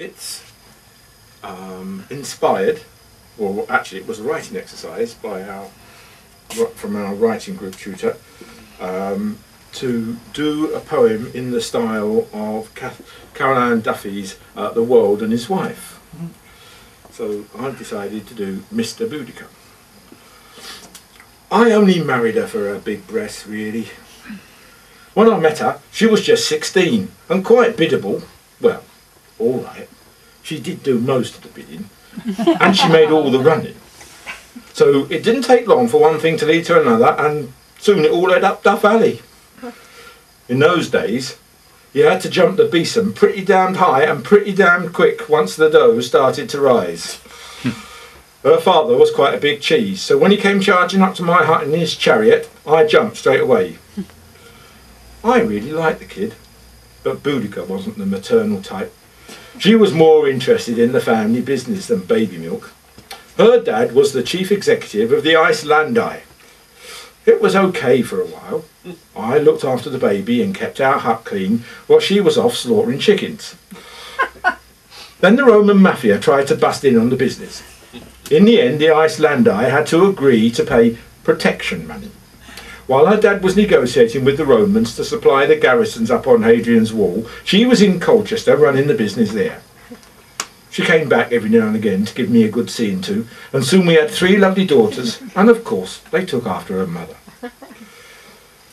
It's inspired, or actually it was a writing exercise from our writing group tutor, to do a poem in the style of Caroline Duffy's The World and His Wife. So I decided to do Mr Boudicca. I only married her for her big breasts, really. When I met her, she was just 16 and quite biddable. Well, all right. She did do most of the bidding, and she made all the running. So it didn't take long for one thing to lead to another, and soon it all led up Duff Alley. In those days, you had to jump the besom pretty damned high and pretty damned quick once the dough started to rise. Her father was quite a big cheese, so when he came charging up to my hut in his chariot, I jumped straight away. I really liked the kid, but Boudicca wasn't the maternal type. She was more interested in the family business than baby milk. Her dad was the chief executive of the Icelandive. It was okay for a while. I looked after the baby and kept our hut clean while she was off slaughtering chickens. Then the Roman mafia tried to bust in on the business. In the end, the Icelandive had to agree to pay protection money. While her dad was negotiating with the Romans to supply the garrisons up on Hadrian's Wall, she was in Colchester running the business there. She came back every now and again to give me a good seeing to, and soon we had 3 lovely daughters, and of course they took after her mother.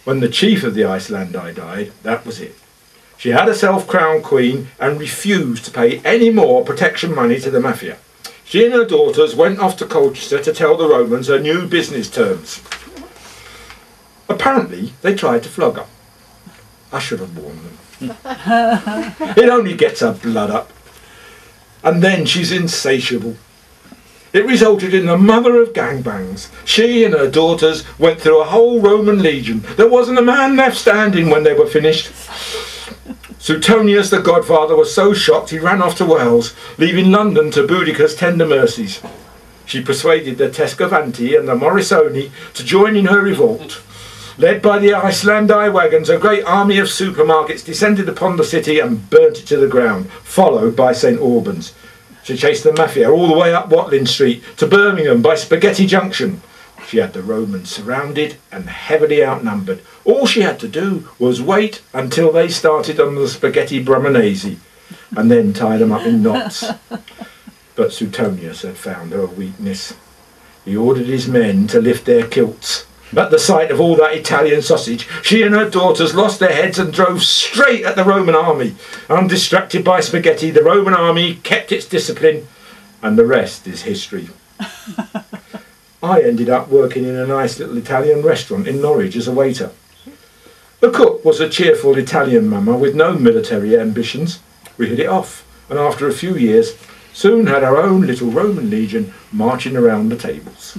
When the chief of the Icelandive died, that was it. She had herself crowned queen and refused to pay any more protection money to the mafia. She and her daughters went off to Colchester to tell the Romans her new business terms. Apparently, they tried to flog her. I should have warned them. It only gets her blood up. And then she's insatiable. It resulted in the mother of gangbangs. She and her daughters went through a whole Roman legion. There wasn't a man left standing when they were finished. Suetonius, the godfather, was so shocked he ran off to Wales, leaving London to Boudicca's tender mercies. She persuaded the Tescavanti and the Morrisoni to join in her revolt. Led by the Icelandive wagons, a great army of supermarkets descended upon the city and burnt it to the ground, followed by St Albans. She chased the mafia all the way up Watling Street to Birmingham by Spaghetti Junction. She had the Romans surrounded and heavily outnumbered. All she had to do was wait until they started on the spaghetti Brahmanese and then tie them up in knots. But Suetonius had found her weakness. He ordered his men to lift their kilts. At the sight of all that Italian sausage, she and her daughters lost their heads and drove straight at the Roman army. Undistracted by spaghetti, the Roman army kept its discipline, and the rest is history. I ended up working in a nice little Italian restaurant in Norwich as a waiter. The cook was a cheerful Italian mama with no military ambitions. We hit it off, and after a few years, soon had our own little Roman legion marching around the tables.